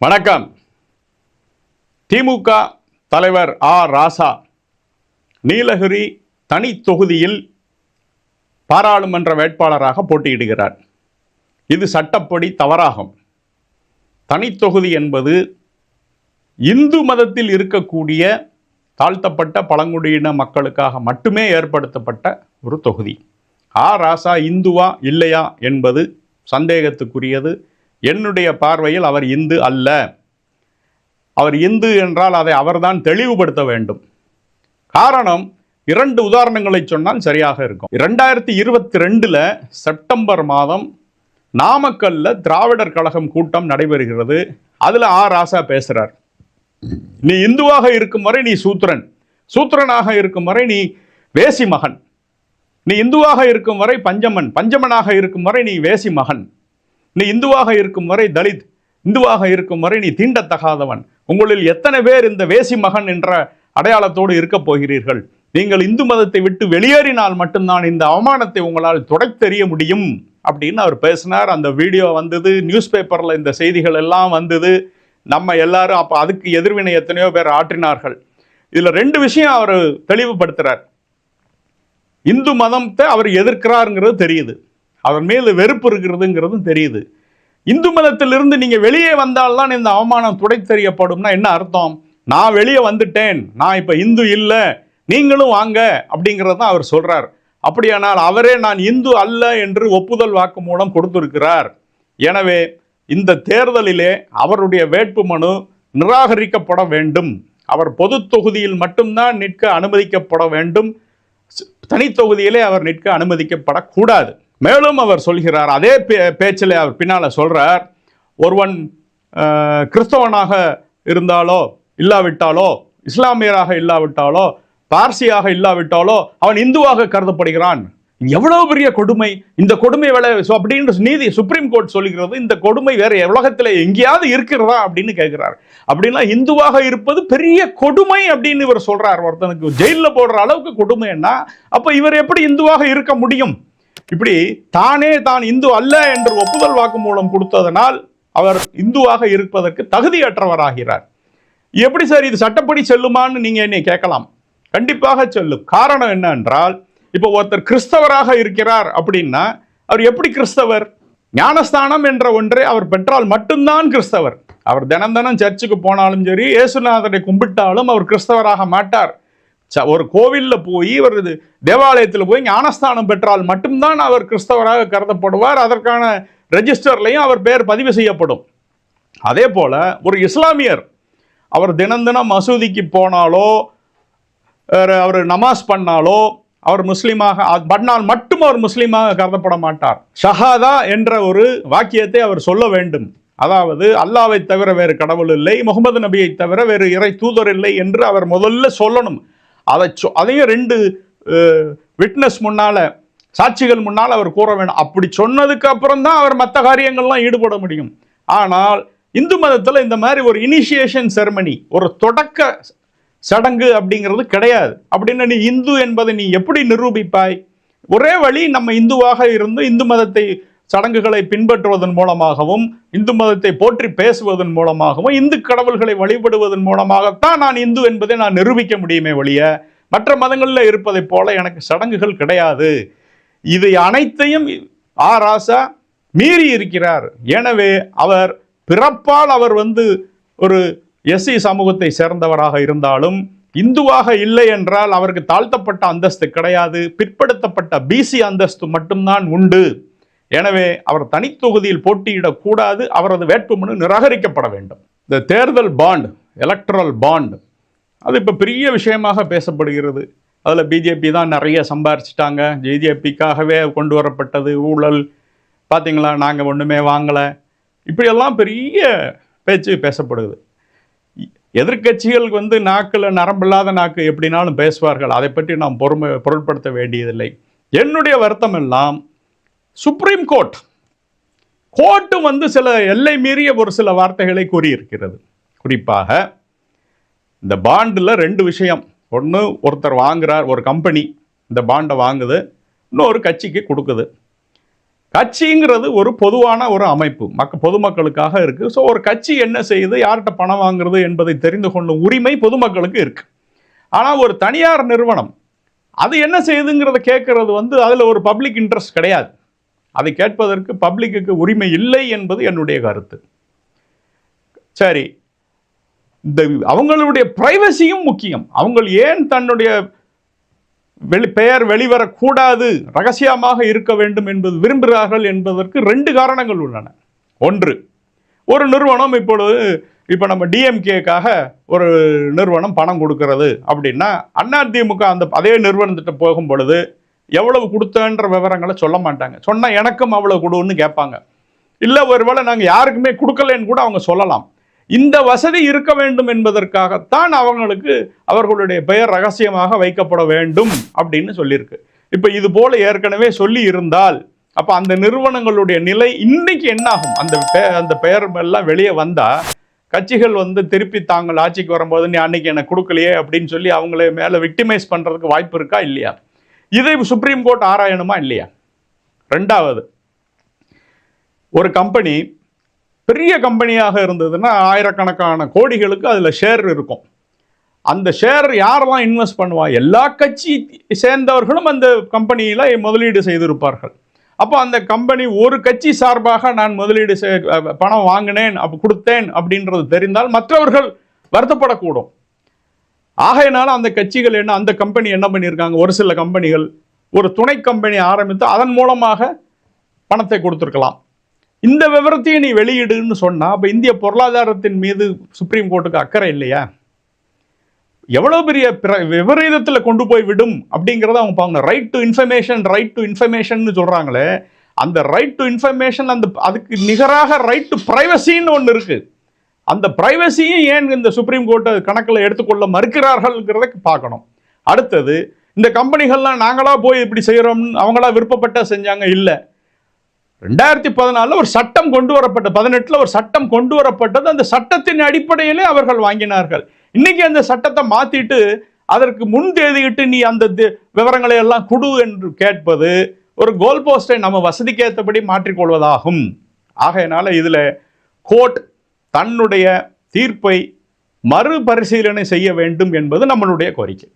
வணக்கம். திமுக தலைவர் ராசா நீலகிரி தனி தொகுதியில் பாராளுமன்ற வேட்பாளராக போட்டியிடுகிறார். இது சட்டப்படி தவறாகும். தனி தொகுதி என்பது இந்து மதத்தில் இருக்கக்கூடிய தாழ்த்தப்பட்ட பழங்குடியின மக்களுக்காக மட்டுமே ஏற்படுத்தப்பட்ட ஒரு தொகுதி. ராசா இந்துவா இல்லையா என்பது சந்தேகத்துக்குரியது. என்னுடைய பார்வையில் அவர் இந்து அல்ல. அவர் இந்து என்றால் அதை அவர்தான் தெளிவுபடுத்த வேண்டும். காரணம், 2 உதாரணங்களை சொன்னால் சரியாக இருக்கும். 2022 செப்டம்பர் மாதம் நாமக்கல்ல திராவிடர் கழகம் கூட்டம் நடைபெறுகிறது. அதில் ராசா பேசுறார். நீ இந்துவாக இருக்கும் வரை நீ சூத்திரன், சூத்திரனாக இருக்கும் வரை நீ வேசி மகன், நீ இந்துவாக இருக்கும் வரை பஞ்சமன், பஞ்சமனாக இருக்கும் வரை நீ வேசி மகன், நீ இந்துவாக இருக்கும் வரை தலித், இந்துவாக இருக்கும் வரை நீ தீண்டத்தகாதவன். உங்களில் எத்தனை பேர் இந்த வேசி மகன் என்ற அடையாளத்தோடு இருக்க போகிறீர்கள்? நீங்கள் இந்து மதத்தை விட்டு வெளியேறினால் மட்டும்தான் இந்த அவமானத்தை உங்களால் துடைத்தெறிய முடியும் அப்படின்னு அவர் பேசினார். அந்த வீடியோ வந்தது, நியூஸ் பேப்பரில் இந்த செய்திகள் எல்லாம் வந்தது. நம்ம எல்லாரும் அப்போ அதுக்கு எதிர்வினை எத்தனையோ பேர் ஆற்றினார்கள். இதில் 2 விஷயம் அவர் தெளிவுபடுத்துகிறார். இந்து மதத்தை அவர் எதிர்க்கிறாருங்கிறது தெரியுது, அவர் மேல் வெறுப்பு இருக்கிறதுங்கிறதும் தெரியுது. இந்து மதத்திலிருந்து நீங்க வெளியே வந்தால்தான் இந்த அவமானம் துடைத்தெறியப்படும்னா என்ன அர்த்தம்? நான் வெளியே வந்துட்டேன், நான் இப்ப இந்து இல்லை, நீங்களும் வாங்க அப்படிங்கிறது தான் அவர் சொல்றார். அப்படியானால் அவரே நான் இந்து அல்ல என்று ஒப்புதல் வாக்கு மூலம் கொடுத்திருக்கிறார். எனவே இந்த தேர்தலிலே அவருடைய வேட்புமனு நிராகரிக்கப்பட வேண்டும். அவர் பொது தொகுதியில் மட்டும்தான் நிற்க அனுமதிக்கப்பட வேண்டும். தனி தொகுதியிலே அவர் நிற்க அனுமதிக்கப்படக்கூடாது. மேலும் அவர் சொல்கிறார், அதே பேச்சில் அவர் பின்னால் சொல்றார், ஒருவன் கிறிஸ்தவனாக இருந்தாலோ இல்லாவிட்டாலோ, இஸ்லாமியராக இல்லாவிட்டாலோ, பார்சியாக இல்லாவிட்டாலோ அவன் இந்துவாக கருதப்படுகிறான். எவ்வளவு பெரிய கொடுமை! இந்த கொடுமை அப்படின்னு நீதி சுப்ரீம் கோர்ட் சொல்லுகிறது. இந்த கொடுமை வேற உலகத்தில் எங்கேயாவது இருக்கிறதா அப்படின்னு கேட்கிறார். அப்படின்னா இந்துவாக இருப்பது பெரிய கொடுமை அப்படின்னு இவர் சொல்றார். ஒருத்தனுக்கு ஜெயிலில் போடுற அளவுக்கு கொடுமைன்னா அப்ப இவர் எப்படி இந்துவாக இருக்க முடியும்? இப்படி தான் இந்து அல்ல என்று ஒப்புதல் வாக்கு மூலம் கொடுத்ததனால் அவர் இந்துவாக இருப்பதற்கு தகுதியற்றவராகிறார். எப்படி சார் இது சட்டப்படி செல்லுமான்னு நீங்க என்னை கேட்கலாம். கண்டிப்பாக செல்லும். காரணம் என்ன என்றால், இப்போ ஒருத்தர் கிறிஸ்தவராக இருக்கிறார் அப்படின்னா அவர் எப்படி கிறிஸ்தவர்? ஞானஸ்தானம் என்ற ஒன்றை அவர் பெற்றால் மட்டும்தான் கிறிஸ்தவர். அவர் தினம் சர்ச்சுக்கு போனாலும் சரி, இயேசுநாதரை கும்பிட்டாலும் அவர் கிறிஸ்தவராக மாட்டார். ஒரு கோவிலில் போய், ஒரு தேவாலயத்தில் போய் ஞானஸ்தானம் பெற்றால் மட்டும்தான் அவர் கிறிஸ்தவராக கருதப்படுவார். அதற்கான ரெஜிஸ்டர்லையும் அவர் பேர் பதிவு செய்யப்படும். அதே போல ஒரு இஸ்லாமியர் அவர் தினம் மசூதிக்கு போனாலோ, அவர் நமாஸ் பண்ணாலோ, அவர் முஸ்லீமாக பண்ணால் மட்டும் அவர் முஸ்லீமாக கருதப்பட மாட்டார். ஷஹாதா என்ற ஒரு வாக்கியத்தை அவர் சொல்ல வேண்டும். அதாவது அல்லாவை தவிர வேறு கடவுள் இல்லை, முகமது நபியை தவிர வேறு இறை தூதர் இல்லை என்று அவர் முதல்ல சொல்லணும். அதையும் 2 விட்னஸ் முன்னால, சாட்சிகள் முன்னால் அவர் கூற வேண்டும். அப்படி சொன்னதுக்கு அப்புறம் தான் அவர் மற்ற காரியங்கள்லாம் ஈடுபட முடியும். ஆனால் இந்து மதத்தில் இந்த மாதிரி ஒரு இனிஷியேஷன் செரமனி, ஒரு தொடக்க சடங்கு அப்படிங்கிறது கிடையாது. அப்படின்னா நீ இந்து என்பதை நீ எப்படி நிரூபிப்பாய்? ஒரே வழி, நம்ம இந்துவாக இருந்து இந்து மதத்தை சடங்குகளை பின்பற்றுவதன் மூலமாகவும், இந்து மதத்தை போற்றி பேசுவதன் மூலமாகவும், இந்து கடவுள்களை வழிபடுவதன் மூலமாகத்தான் நான் இந்து என்பதை நான் நிரூபிக்க முடியுமே ஒழிய மற்ற மதங்களில் இருப்பதை போல எனக்கு சடங்குகள் கிடையாது. இதை அனைத்தையும் ராசா மீறி இருக்கிறார். எனவே அவர் பிறப்பால் அவர் ஒரு எஸ்சி சமூகத்தை சேர்ந்தவராக இருந்தாலும் இந்துவாக இல்லை என்றால் அவருக்கு தாழ்த்தப்பட்ட அந்தஸ்து கிடையாது, பிற்படுத்தப்பட்ட பிசி அந்தஸ்து மட்டும்தான் உண்டு. எனவே அவர் தனி தொகுதியில் போட்டியிடக்கூடாது. அவரது வேட்புமனு நிராகரிக்கப்பட வேண்டும். இந்த தேர்தல் பாண்ட், எலக்ட்ரல் பாண்ட், அது இப்போ பெரிய விஷயமாக பேசப்படுகிறது. அதில் பிஜேபி தான் நிறைய சம்பாரிச்சிட்டாங்க, பிஜேபிக்காகவே கொண்டு வரப்பட்டது, ஊழல், பார்த்தீங்களா நாங்கள் ஒன்றுமே வாங்கலை, இப்படியெல்லாம் பெரிய பேச்சு பேசப்படுது. எதிர்கட்சிகள் நாக்கில் நரம்பில்லாத நாக்கு எப்படினாலும் பேசுவார்கள். அதை பற்றி நாம் பொருட்படுத்த வேண்டியதில்லை. என்னுடைய வருத்தம் எல்லாம் சுப்ரீம் கோர்ட்டு சில எல்லை மீறிய ஒரு சில வார்த்தைகளை கூறியிருக்கிறது. குறிப்பாக இந்த பாண்டில் 2 விஷயம். ஒன்று, ஒருத்தர் வாங்குறார், ஒரு கம்பெனி இந்த பாண்டை வாங்குது, இன்னொரு கட்சிக்கு கொடுக்குது. கட்சிங்கிறது ஒரு பொதுவான ஒரு அமைப்பு, பொதுமக்களுக்காக இருக்கு. ஸோ ஒரு கட்சி என்ன செய்யுது, யார்கிட்ட பணம் வாங்குறது என்பதை தெரிந்து கொள்ளும் உரிமை பொதுமக்களுக்கு இருக்கு. ஆனால் ஒரு தனியார் நிறுவனம் அது என்ன செய்யுதுங்கிறத கேட்கறது அதில் ஒரு பப்ளிக் இன்ட்ரெஸ்ட் கிடையாது. அதை கேட்பதற்கு பப்ளிக்கு உரிமை இல்லை என்பது என்னுடைய கருத்து. சரி, இந்த அவங்களுடைய பிரைவசியும் முக்கியம். அவங்க ஏன் தன்னுடைய பெயர் வெளிவரக்கூடாது, ரகசியமாக இருக்க வேண்டும் என்பது விரும்புகிறார்கள் என்பதற்கு 2 காரணங்கள் உள்ளன. ஒன்று, ஒரு நிறுவனம் இப்போ நம்ம டிஎம்கேக்காக ஒரு நிறுவனம் பணம் கொடுக்கறது அப்படின்னா அதிமுக அதே நிறுவனத்திட்ட போகும் பொழுது எவ்வளவு கொடுத்தன்ற விவரங்களை சொல்ல மாட்டாங்க. சொன்னால் எனக்கும் அவ்வளவு கொடுன்னு கேட்பாங்க. இல்லை ஒருவேளை நாங்கள் யாருக்குமே கொடுக்கலன்னு கூட அவங்க சொல்லலாம். இந்த வசதி இருக்க வேண்டும் என்பதற்காகத்தான் அவர்களுடைய பெயர் ரகசியமாக வைக்கப்பட வேண்டும் அப்படின்னு சொல்லியிருக்கு. இப்போ இது போல ஏற்கனவே சொல்லி இருந்தால் அப்போ அந்த நிறுவனங்களுடைய நிலை இன்னைக்கு என்ன ஆகும்? அந்த பெயர் எல்லாம் வெளியே வந்தால் கட்சிகள் திருப்பி தாங்கள் ஆட்சிக்கு வரும்போது நீ அன்னைக்கு எனக்கு கொடுக்கலையே அப்படின்னு சொல்லி அவங்கள மேலே விக்டிமைஸ் பண்ணுறதுக்கு வாய்ப்பு இருக்கா இல்லையா? இதை சுப்ரீம் கோர்ட் ஆராயணுமா இல்லையா? 2வது, ஒரு கம்பெனி பெரிய கம்பெனியாக இருந்ததுன்னா ஆயிரக்கணக்கான கோடிகளுக்கு அதில் ஷேர் இருக்கும். அந்த ஷேர் யாரெல்லாம் இன்வெஸ்ட் பண்ணுவா? எல்லா கட்சி சேர்ந்தவர்களும் அந்த கம்பெனியில் முதலீடு செய்திருப்பார்கள். அப்போ அந்த கம்பெனி ஒரு கட்சி சார்பாக நான் முதலீடு பணம் வாங்கினேன், கொடுத்தேன் அப்படின்றது தெரிந்தால் மற்றவர்கள் வருத்தப்படக்கூடும். ஆகையினால அந்த கட்சிகள் அந்த கம்பெனி என்ன பண்ணியிருக்காங்க, ஒரு சில கம்பெனிகள் ஒரு துணை கம்பெனி ஆரம்பித்து அதன் மூலமாக பணத்தை கொடுத்துருக்கலாம். இந்த விவரத்தையும் நீ வெளியிடுன்னு சொன்னால் அப்போ இந்திய பொருளாதாரத்தின் மீது சுப்ரீம் கோர்ட்டுக்கு அக்கறை இல்லையா? எவ்வளோ பெரிய விபரீதத்தில் கொண்டு போய் விடும் அப்படிங்கிறத அவங்க பாருங்க. ரைட் டு இன்ஃபர்மேஷன் சொல்கிறாங்களே, அந்த ரைட் டு இன்ஃபர்மேஷன் அதுக்கு நிகராக ரைட் டு பிரைவசின்னு ஒன்று இருக்குது. அந்த பிரைவசியும் ஏன் இந்த சுப்ரீம் கோர்ட்டை கணக்கில் எடுத்துக்கொள்ள மறுக்கிறார்கள்ங்கிறத பார்க்கணும். அடுத்தது, இந்த கம்பெனிகள்லாம் நாங்களா போய் இப்படி செய்கிறோம்னு அவங்களா விருப்பப்பட்ட செஞ்சாங்க இல்லை. 2014 ஒரு சட்டம் கொண்டு வரப்பட்ட 18 ஒரு சட்டம் கொண்டு வரப்பட்டது. அந்த சட்டத்தின் அடிப்படையிலே அவர்கள் வாங்கினார்கள். இன்னைக்கு அந்த சட்டத்தை மாத்திட்டு அதற்கு முன் தேதியிட்டு நீ அந்த விவரங்களை எல்லாம் கொடு என்று கேட்பது ஒரு கோல் போஸ்டை நம்ம வசதிக்கு ஏற்றபடி மாற்றிக்கொள்வதாகும். ஆகையினால இதுல கோர்ட் தன்னுடைய தீர்ப்பை மறுபரிசீலனை செய்ய வேண்டும் என்பது நம்மளுடைய கோரிக்கை.